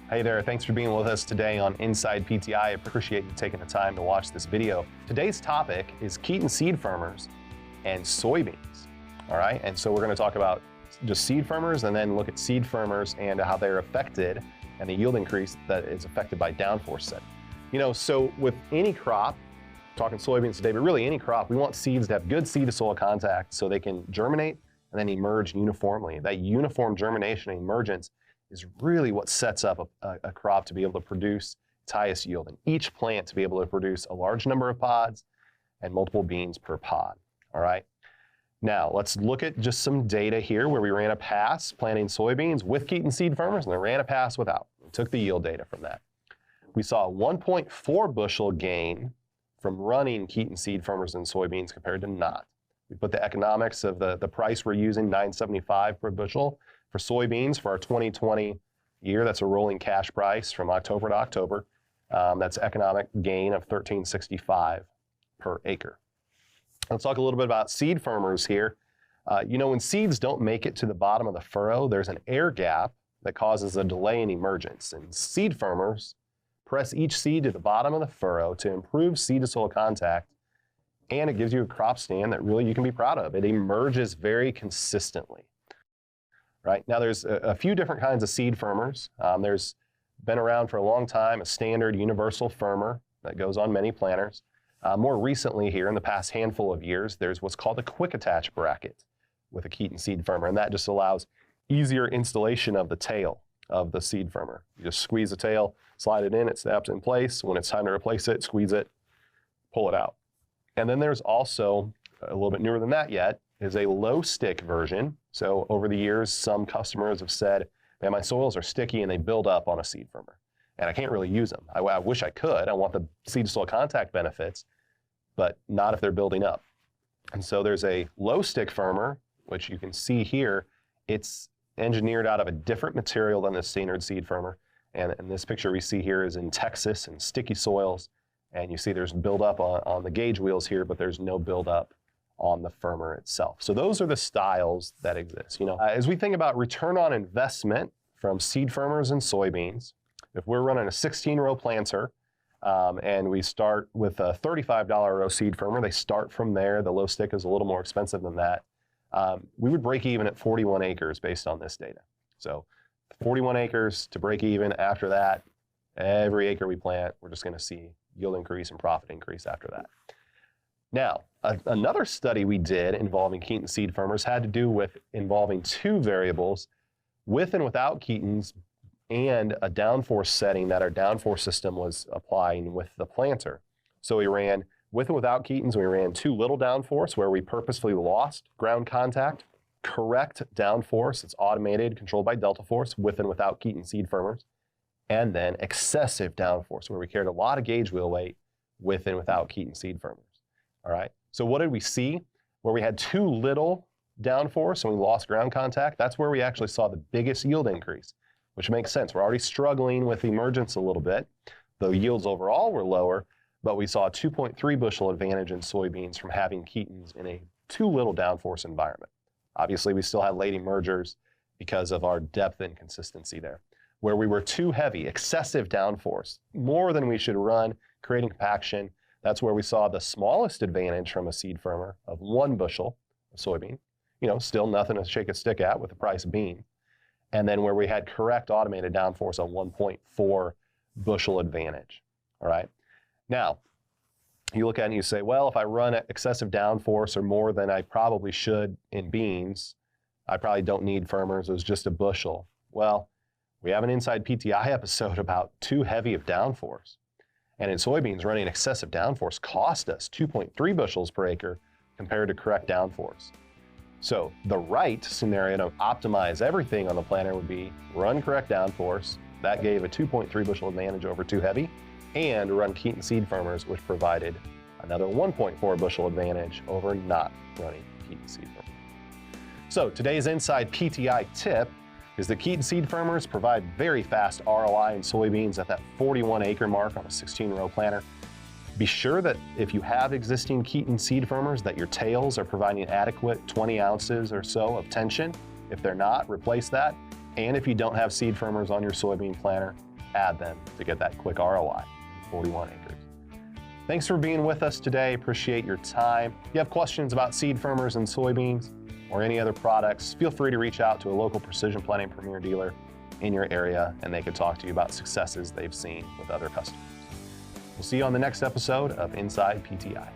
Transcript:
Hey there, thanks for being with us today on Inside PTI. I appreciate you taking the time to watch this video. Today's topic is Keeton seed firmers and soybeans, all right? And so we're gonna talk about just seed firmers and then look at seed firmers and how they're affected and the yield increase that is affected by downforce setting. You know, so with any crop, talking soybeans today, but really any crop, we want seeds to have good seed to soil contact so they can germinate and then emerge uniformly. That uniform germination and emergence is really what sets up a crop to be able to produce its highest yield, and each plant to be able to produce a large number of pods and multiple beans per pod, all right? Now, let's look at just some data here where we ran a pass planting soybeans with Keeton seed firmers, and then ran a pass without. We took the yield data from that. We saw a 1.4 bushel gain from running Keeton seed firmers and soybeans compared to not. We put the economics of the price we're using, $9.75 per bushel, for soybeans for our 2020 year. That's a rolling cash price from October to October. That's economic gain of $13.65 per acre. Let's talk a little bit about seed firmers here. You know, when seeds don't make it to the bottom of the furrow, there's an air gap that causes a delay in emergence. And seed firmers press each seed to the bottom of the furrow to improve seed to soil contact, and it gives you a crop stand that really you can be proud of. It emerges very consistently. Right? Now there's a few different kinds of seed firmers. There's been around for a long time a standard universal firmer that goes on many planters. More recently here in the past handful of years, there's what's called a quick attach bracket with a Keeton seed firmer, and that just allows easier installation of the tail of the seed firmer. You just squeeze the tail, slide it in, it snaps in place. When it's time to replace it, squeeze it, pull it out. And then there's also, a little bit newer than that yet, is a low stick version. So over the years, some customers have said, man, my soils are sticky and they build up on a seed firmer, and I can't really use them. I wish I could. I want the seed to soil contact benefits, but not if they're building up. And so there's a low stick firmer, which you can see here. It's engineered out of a different material than the standard seed firmer. And this picture we see here is in Texas in sticky soils. And you see there's buildup on the gauge wheels here, but there's no buildup on the firmer itself. So those are the styles that exist. You know, as we think about return on investment from seed firmers and soybeans, if we're running a 16-row planter and we start with a $35 row seed firmer, they start from there. The low stick is a little more expensive than that. We would break even at 41 acres based on this data. So 41 acres to break even. After that, every acre we plant, we're just going to see yield increase and profit increase after that. Now, another study we did involving Keeton seed firmers had to do with involving two variables, with and without Keetons, and a downforce setting that our downforce system was applying with the planter. So we ran with and without Keetons. We ran too little downforce, where we purposefully lost ground contact, correct downforce, it's automated, controlled by Delta Force, with and without Keeton seed firmers, and then excessive downforce, where we carried a lot of gauge wheel weight with and without Keeton seed firmers. All right, so what did we see? Where we had too little downforce and we lost ground contact, that's where we actually saw the biggest yield increase, which makes sense. We're already struggling with emergence a little bit. The yields overall were lower, but we saw a 2.3 bushel advantage in soybeans from having Keetons in a too little downforce environment. Obviously, we still had late emergers because of our depth and consistency there. Where we were too heavy, excessive downforce, more than we should run, creating compaction, that's where we saw the smallest advantage from a seed firmer of 1 bushel of soybean. You know, still nothing to shake a stick at with the price of bean. And then where we had correct automated downforce of 1.4 bushel advantage, all right? Now, you look at it and you say, well, if I run excessive downforce or more than I probably should in beans, I probably don't need firmers, it was just a bushel. Well, we have an Inside PTI episode about too heavy of downforce. And in soybeans, running excessive downforce cost us 2.3 bushels per acre compared to correct downforce. So the right scenario to optimize everything on the planter would be run correct downforce. That gave a 2.3 bushel advantage over too heavy, and run Keeton seed firmers, which provided another 1.4 bushel advantage over not running Keeton seed firmers. So today's Inside PTI tip is that Keeton seed firmers provide very fast ROI in soybeans at that 41 acre mark on a 16-row planter. Be sure that if you have existing Keeton seed firmers, that your tails are providing adequate 20 ounces or so of tension. If they're not, replace that. And if you don't have seed firmers on your soybean planter, add them to get that quick ROI, 41 acres. Thanks for being with us today. Appreciate your time. If you have questions about seed firmers and soybeans or any other products, feel free to reach out to a local Precision Planting Premier dealer in your area, and they can talk to you about successes they've seen with other customers. We'll see you on the next episode of Inside PTI.